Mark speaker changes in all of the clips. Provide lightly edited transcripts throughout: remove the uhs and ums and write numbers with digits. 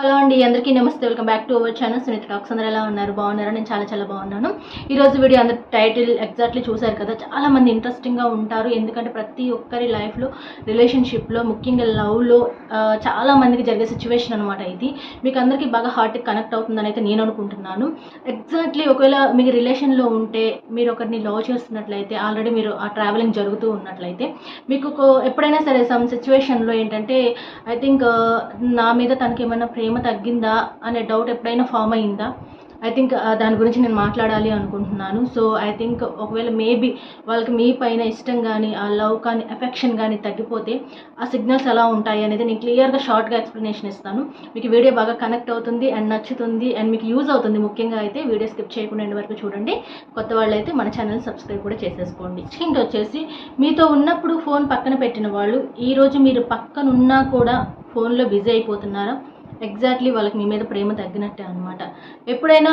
Speaker 1: Hello అండి, అందరికీ నమస్తే. Welcome back to our channel Sunitha talks. అందరూ ఎలా ఉన్నారు? బాగున్నారా? నేను చాలా బాగున్నాను. ఈరోజు వీడియో అందరు టైటిల్ ఎగ్జాక్ట్లీ చూశారు కదా. చాలా మంది ఇంట్రెస్టింగ్గా ఉంటారు, ఎందుకంటే ప్రతి ఒక్కరి లైఫ్లో రిలేషన్షిప్లో ముఖ్యంగా లవ్లో చాలా మందికి జరిగే సిచ్యువేషన్ అనమాట. ఇది మీకు అందరికీ బాగా హార్ట్కి కనెక్ట్ అవుతుందని అయితే నేను అనుకుంటున్నాను. ఎగ్జాక్ట్లీ ఒకవేళ మీకు రిలేషన్లో ఉంటే, మీరు ఒకరిని లవ్ చేస్తున్నట్లయితే, ఆల్రెడీ మీరు ఆ ట్రావెలింగ్ జరుగుతూ ఉన్నట్లయితే, మీకు ఎప్పుడైనా సరే సమ్ సిచ్యువేషన్లో ఏంటంటే ఐ థింక్ నా మీద తనకి ఏమైనా ప్రేమ తగ్గిందా అనే డౌట్ ఎప్పుడైనా ఫామ్ అయిందా? ఐ థింక్ దాని గురించి నేను మాట్లాడాలి అనుకుంటున్నాను. సో ఐ థింక్ ఒకవేళ మేబీ వాళ్ళకి మీ పైన ఇష్టం కానీ, ఆ లవ్ కానీ, ఎఫెక్షన్ కానీ తగ్గిపోతే ఆ సిగ్నల్స్ ఎలా ఉంటాయి అనేది నేను క్లియర్గా షార్ట్గా ఎక్స్ప్లెనేషన్ ఇస్తాను. మీకు వీడియో బాగా కనెక్ట్ అవుతుంది అండ్ నచ్చుతుంది అండ్ మీకు యూజ్ అవుతుంది. ముఖ్యంగా అయితే వీడియో స్కిప్ చేయకుండా ఎండ్ వరకు చూడండి. కొత్త వాళ్ళు అయితే మన ఛానల్ సబ్స్క్రైబ్ కూడా చేసేసుకోండి. హింట్ వచ్చేసి, మీతో ఉన్నప్పుడు ఫోన్ పక్కన పెట్టిన వాళ్ళు ఈరోజు మీరు పక్కన ఉన్నా కూడా ఫోన్లో బిజీ అయిపోతున్నారా? ఎగ్జాక్ట్లీ వాళ్ళకి మీ మీద ప్రేమ తగ్గినట్టే అనమాట. ఎప్పుడైనా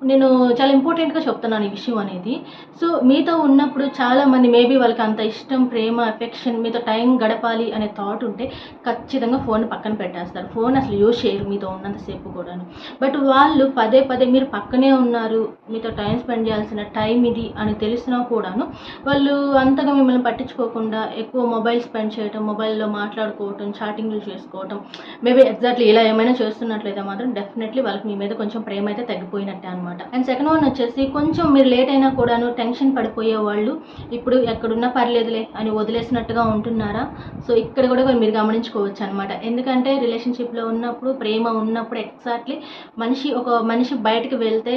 Speaker 1: నేను చాలా ఇంపార్టెంట్గా చెప్తున్నాను ఈ విషయం అనేది. సో మీతో ఉన్నప్పుడు చాలామంది మేబీ వాళ్ళకి అంత ఇష్టం, ప్రేమ, ఎఫెక్షన్, మీతో టైం గడపాలి అనే థాట్ ఉంటే ఖచ్చితంగా ఫోన్ పక్కన పెట్టేస్తారు. ఫోన్ అసలు యూజ్ చేయరు మీతో ఉన్నంతసేపు కూడా. బట్ వాళ్ళు పదే మీరు పక్కనే ఉన్నారు, మీతో టైం స్పెండ్ చేయాల్సిన టైం ఇది అని తెలిసినా కూడాను వాళ్ళు అంతగా మిమ్మల్ని పట్టించుకోకుండా ఎక్కువ మొబైల్ స్పెండ్ చేయటం, మొబైల్లో మాట్లాడుకోవటం, చాటింగ్లు చేసుకోవటం, మేబీ ఎగ్జాక్ట్లీ ఇలా ఏమైనా చేస్తున్నట్లయితే మాత్రం డెఫినెట్లీ వాళ్ళకి మీ మీద కొంచెం ప్రేమ అయితే తగ్గిపోయినట్టే అనమాట. అండ్ సెకండ్ వన్ వచ్చేసి, కొంచెం మీరు లేట్ అయినా కూడాను టెన్షన్ పడిపోయే వాళ్ళు ఇప్పుడు ఎక్కడున్నా పర్లేదులే అని వదిలేసినట్టుగా ఉంటున్నారా? సో ఇక్కడ కూడా మీరు గమనించుకోవచ్చు అనమాట. ఎందుకంటే రిలేషన్షిప్లో ఉన్నప్పుడు, ప్రేమ ఉన్నప్పుడు ఎగ్జాక్ట్లీ ఒక మనిషి బయటకు వెళ్తే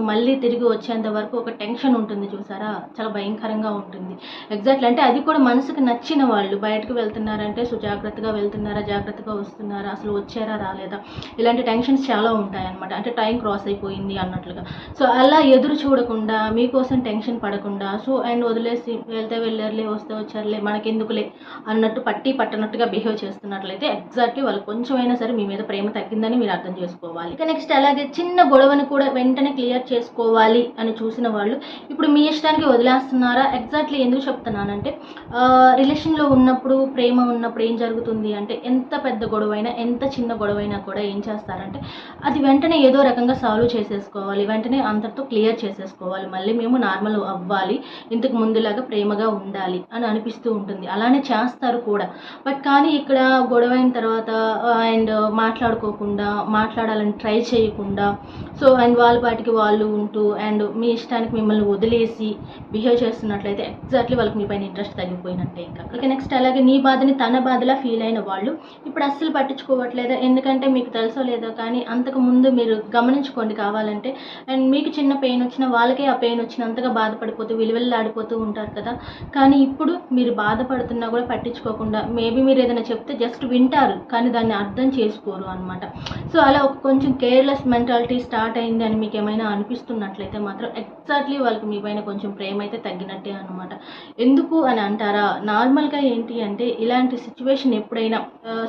Speaker 1: మళ్ళీ తిరిగి వచ్చేంత వరకు ఒక టెన్షన్ ఉంటుంది చూసారా, చాలా భయంకరంగా ఉంటుంది. ఎగ్జాక్ట్లీ అంటే అది కూడా మనసుకు నచ్చిన వాళ్ళు బయటకు వెళ్తున్నారంటే, సో జాగ్రత్తగా వెళ్తున్నారా, జాగ్రత్తగా వస్తున్నారా, అసలు వచ్చారా రాలేదా, ఇలాంటి టెన్షన్స్ చాలా ఉంటాయన్నమాట. అంటే టైం క్రాస్ అయిపోయింది అన్నట్లుగా. సో అలా ఎదురు చూడకుండా, మీకోసం టెన్షన్ పడకుండా, సో అండ్ వదిలేసి వెళ్తే వెళ్ళారులే, వస్తే వచ్చారులే, మనకెందుకులే అన్నట్టు పట్టనట్టుగా బిహేవ్ చేస్తున్నట్లయితే ఎగ్జాక్ట్లీ వాళ్ళు కొంచెమైనా సరే మీ మీద ప్రేమ తగ్గిందని మీరు అర్థం చేసుకోవాలి. ఇక నెక్స్ట్ అలాగే చిన్న గొడవని కూడా వెంటనే క్లియర్ చేసుకోవాలి అని చూసిన వాళ్ళు ఇప్పుడు మీ ఇష్టానికి వదిలేస్తున్నారా? ఎగ్జాక్ట్లీ ఎందుకు చెప్తున్నానంటే, రిలేషన్లో ఉన్నప్పుడు, ప్రేమ ఉన్నప్పుడు ఏం జరుగుతుంది అంటే, ఎంత పెద్ద గొడవైనా, ఎంత చిన్న గొడవైనా కూడా ఏం చేస్తారంటే అది వెంటనే ఏదో రకంగా సాల్వ్ చేసేసుకోవాలి, వెంటనే అంతటితో క్లియర్ చేసేసుకోవాలి, మళ్ళీ మేము నార్మల్ అవ్వాలి, ఇంతకు ముందులాగా ప్రేమగా ఉండాలి అని అనిపిస్తూ ఉంటుంది. అలానే చేస్తారు కూడా. బట్ కానీ ఇక్కడ గొడవైన తర్వాత అండ్ మాట్లాడుకోకుండా, మాట్లాడాలని ట్రై చేయకుండా, సో అండ్ వాళ్ళ పాటికి వాళ్ళు ఉంటూ అండ్ మీ ఇష్టానికి మిమ్మల్ని వదిలేసి బిహేవ్ చేస్తున్నట్లయితే ఎగ్జాక్ట్లీ వాళ్ళకి మీ పైన ఇంట్రెస్ట్ తగ్గిపోయినట్టే. ఇక నెక్స్ట్ అలాగే నీ బాధని తన బాధలా ఫీల్ అయిన వాళ్ళు ఇప్పుడు అస్సలు పట్టించుకోవట్లేదా? ఎందుకంటే మీకు తెలుసో లేదో కానీ అంతకు ముందు మీరు గమనించుకోండి కావాలంటే. అండ్ మీకు చిన్న పెయిన్ వచ్చినా వాళ్ళకే ఆ పెయిన్ వచ్చినంతగా బాధపడిపోతూ విలువెల్లాడిపోతూ ఉంటారు కదా. కానీ ఇప్పుడు మీరు బాధపడుతున్నా కూడా పట్టించుకోకుండా, మేబీ మీరు ఏదైనా చెప్తే జస్ట్ వింటారు కానీ దాన్ని అర్థం చేసుకోరు అనమాట. సో అలా ఒక కొంచెం కేర్లెస్ మెంటాలిటీ స్టార్ట్ అయింది అని మీకు ఏమైనా అనిపిస్తున్నట్లయితే మాత్రం ఎగ్జాక్ట్లీ వాళ్ళకి మీ పైన కొంచెం ప్రేమ అయితే తగ్గినట్టే అనమాట. ఎందుకు అని అంటారా? నార్మల్గా ఏంటి అంటే, ఇలాంటి సిచ్యువేషన్ ఎప్పుడైనా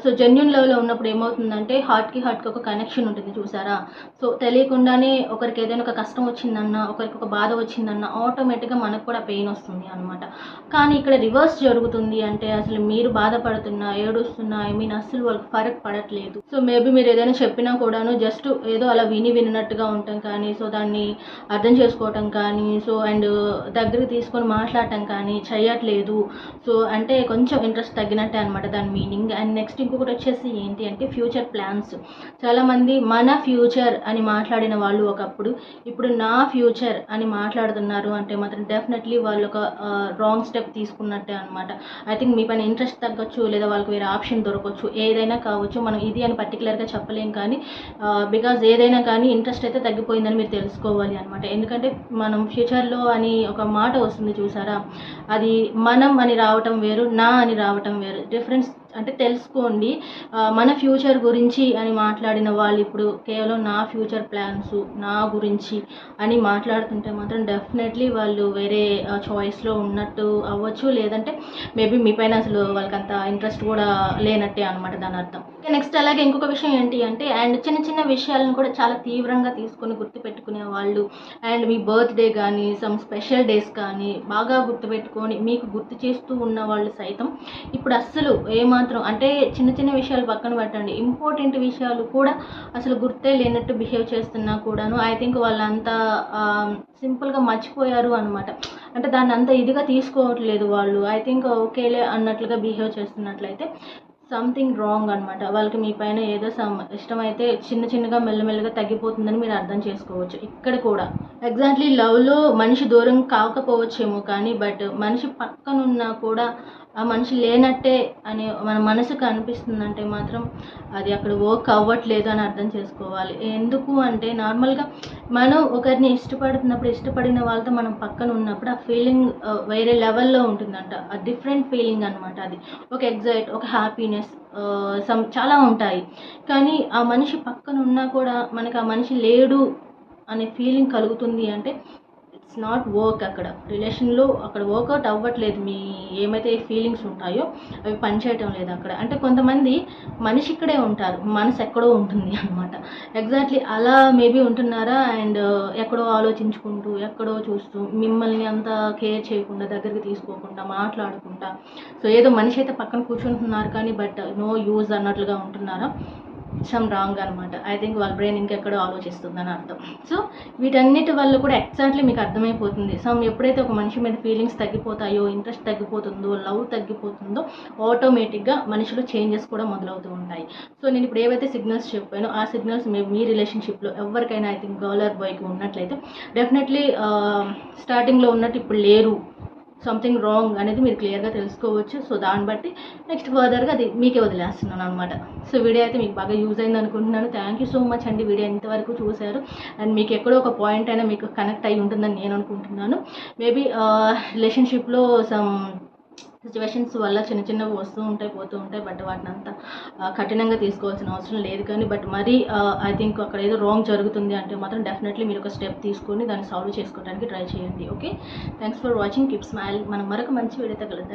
Speaker 1: సో జెన్యూన్ లెవెల్లో ఉన్నప్పుడు ఏమవుతుందంటే, హార్ట్కి ఒక కనెక్షన్ ఉంటుంది చూసారా. సో తెలియకుండానే ఒకరికి ఏదైనా ఒక కష్టం వచ్చిందన్నా, ఒకరికి ఒక బాధ వచ్చిందన్నా ఆటోమేటిక్గా మనకు కూడా పెయిన్ వస్తుంది అనమాట. కానీ ఇక్కడ రివర్స్ జరుగుతుంది. అంటే అసలు మీరు బాధపడుతున్నా, ఏడుస్తున్నా, అసలు వాళ్ళకి ఫరక్ పడట్లేదు. సో మేబీ మీరు ఏదైనా చెప్పినా కూడాను జస్ట్ ఏదో అలా విన్నట్టుగా ఉంటాం కానీ, సో దాన్ని అర్థం చేసుకోవటం కానీ, సో అండ్ దగ్గరికి తీసుకొని మాట్లాడటం కానీ చేయట్లేదు. సో అంటే కొంచెం ఇంట్రెస్ట్ తగ్గినట్టే అనమాట దాని మీనింగ్. అండ్ నెక్స్ట్ ఇంకొకటి వచ్చేసి ఏంటి అంటే, ఫ్యూచర్ ప్లాన్స్. చాలామంది మన ఫ్యూచర్ అని మాట్లాడిన వాళ్ళు ఒకప్పుడు ఇప్పుడు నా ఫ్యూచర్ అని మాట్లాడుతున్నారు అంటే మాత్రం డెఫినెట్లీ వాళ్ళు ఒక రాంగ్ స్టెప్ తీసుకున్నట్టే అనమాట. ఐ థింక్ మీ పైన ఇంట్రెస్ట్ తగ్గొచ్చు, లేదా వాళ్ళకి వేరే ఆప్షన్ దొరకవచ్చు, ఏదైనా కావచ్చు. మనం ఇది అని పర్టికులర్గా చెప్పలేం కానీ బికాజ్ ఏదైనా కానీ ఇంట్రెస్ట్ అయితే తగ్గిపోయిందని మీరు తెలుసుకోవాలి అనమాట. ఎందుకంటే మనం ఫ్యూచర్లో అని ఒక మాట వస్తుంది చూసారా, అది మనం అని రావటం వేరు, నా అని రావటం వేరు. డిఫరెన్స్ అంటే తెలుసుకోండి. మన ఫ్యూచర్ గురించి అని మాట్లాడిన వాళ్ళు ఇప్పుడు కేవలం నా ఫ్యూచర్ ప్లాన్స్, నా గురించి అని మాట్లాడుతుంటే మాత్రం డెఫినెట్లీ వాళ్ళు వేరే చాయిస్లో ఉన్నట్టు అవ్వచ్చు, లేదంటే మేబీ మీ పైన అసలు వాళ్ళకి అంత ఇంట్రెస్ట్ కూడా లేనట్టే అనమాట దాని అర్థం. నెక్స్ట్ అలాగే ఇంకొక విషయం ఏంటి అంటే, అండ్ చిన్న విషయాలను కూడా చాలా తీవ్రంగా తీసుకొని గుర్తుపెట్టుకునే వాళ్ళు, అండ్ మీ బర్త్డే కానీ, సమ్ స్పెషల్ డేస్ కానీ బాగా గుర్తుపెట్టుకొని మీకు గుర్తు చేస్తూ ఉన్న వాళ్ళు సైతం ఇప్పుడు అస్సలు ఏమాత్రం మాత్రం అంటే చిన్న చిన్న విషయాలు పక్కన పెట్టండి, ఇంపార్టెంట్ విషయాలు కూడా అసలు గుర్తే లేనట్టు బిహేవ్ చేస్తున్నా కూడాను ఐ థింక్ వాళ్ళంతా సింపుల్గా మర్చిపోయారు అనమాట. అంటే దాన్ని అంత ఇదిగా తీసుకోవట్లేదు వాళ్ళు. ఐ థింక్ ఓకేలే అన్నట్లుగా బిహేవ్ చేస్తున్నట్లయితే సంథింగ్ రాంగ్ అనమాట. వాళ్ళకి మీ పైన ఏదో ఇష్టమైతే చిన్న చిన్నగా మెల్లమెల్లగా తగ్గిపోతుందని మీరు అర్థం చేసుకోవచ్చు. ఇక్కడ కూడా ఎగ్జాక్ట్లీ లవ్లో మనిషి దూరం కాకపోవచ్చేమో కానీ బట్ మనిషి పక్కనున్నా కూడా ఆ మనిషి లేనట్టే అని మన మనసుకు అనిపిస్తుందంటే మాత్రం అది అక్కడ వర్క్ అవ్వట్లేదు అని అర్థం చేసుకోవాలి. ఎందుకు అంటే నార్మల్గా మనం ఒకరిని ఇష్టపడిన వాళ్ళతో మనం పక్కన ఉన్నప్పుడు ఆ ఫీలింగ్ వేరే లెవెల్లో ఉంటుందంట. ఆ డిఫరెంట్ ఫీలింగ్ అనమాట. అది ఒక ఎగ్జైట్, ఒక హ్యాపీనెస్, చాలా ఉంటాయి. కానీ ఆ మనిషి పక్కన ఉన్నా కూడా మనకు ఆ మనిషి లేడు అనే ఫీలింగ్ కలుగుతుంది అంటే ఇట్స్ నాట్ వర్క్. అక్కడ రిలేషన్లో అక్కడ వర్కౌట్ అవ్వట్లేదు. మీ ఏమైతే ఫీలింగ్స్ ఉంటాయో అవి పనిచేయటం లేదు అక్కడ. అంటే కొంతమంది మనిషి ఇక్కడే ఉంటారు, మనసు ఎక్కడో ఉంటుంది అనమాట. ఎగ్జాక్ట్లీ అలా మేబీ ఉంటున్నారా అండ్ ఎక్కడో ఆలోచించుకుంటూ ఎక్కడో చూస్తూ మిమ్మల్ని అంత కేర్ చేయకుండా దగ్గరికి తీసుకోకుండా మాట్లాడకుండా సో ఏదో మనిషి అయితే పక్కన కూర్చుంటున్నారు కానీ బట్ నో యూజ్ అన్నట్లుగా ఉంటున్నారా, సమ్ రాంగ్ అనమాట. ఐ థింక్ వాళ్ళ బ్రెయిన్ ఇంకెక్కడో ఆలోచిస్తుందని అర్థం. సో వీటన్నిటి వల్ల కూడా ఎగ్జాక్ట్లీ మీకు అర్థమైపోతుంది. ఎప్పుడైతే ఒక మనిషి మీద ఫీలింగ్స్ తగ్గిపోతాయో, ఇంట్రెస్ట్ తగ్గిపోతుందో, లవ్ తగ్గిపోతుందో ఆటోమేటిక్గా మనిషిలో చేంజెస్ కూడా మొదలవుతూ ఉంటాయి. సో నేను ఇప్పుడు ఏవైతే సిగ్నల్స్ చెప్పానో ఆ సిగ్నల్స్ మీ రిలేషన్షిప్లో ఎవరికైనా ఐ థింక్ గర్ల్ ఆర్ బాయ్కి ఉన్నట్లయితే డెఫినెట్లీ స్టార్టింగ్లో ఉన్నట్టు ఇప్పుడు లేరు, సంథింగ్ రాంగ్ అనేది మీరు క్లియర్గా తెలుసుకోవచ్చు. సో దాన్ని బట్టి నెక్స్ట్ ఫర్దర్గా అది మీకే వదిలేస్తున్నాను అనమాట. సో వీడియో అయితే మీకు బాగా యూజ్ అయింది అనుకుంటున్నాను. థ్యాంక్ యూ సో మచ్ అండి వీడియో ఇంతవరకు చూశారు. అండ్ మీకు ఎక్కడో ఒక పాయింట్ అయినా మీకు కనెక్ట్ అయి ఉంటుందని నేను అనుకుంటున్నాను. మేబీ రిలేషన్షిప్లో సమ్ సిచ్యువేషన్స్ వల్ల చిన్న చిన్నవి వస్తూ ఉంటాయి, పోతూ ఉంటాయి. బట్ వాటిని అంతా కఠినంగా తీసుకోవాల్సిన అవసరం లేదు. కానీ బట్ మరీ ఐ థింక్ అక్కడ ఏదో రాంగ్ జరుగుతుంది అంటే మాత్రం డెఫినెట్లీ మీరు ఒక స్టెప్ తీసుకొని దాన్ని సాల్వ్ చేసుకోవడానికి ట్రై చేయండి. Okay, thanks for watching, keep smile. మనం మరొక మంచి వీడియోతో కలుద్దాం.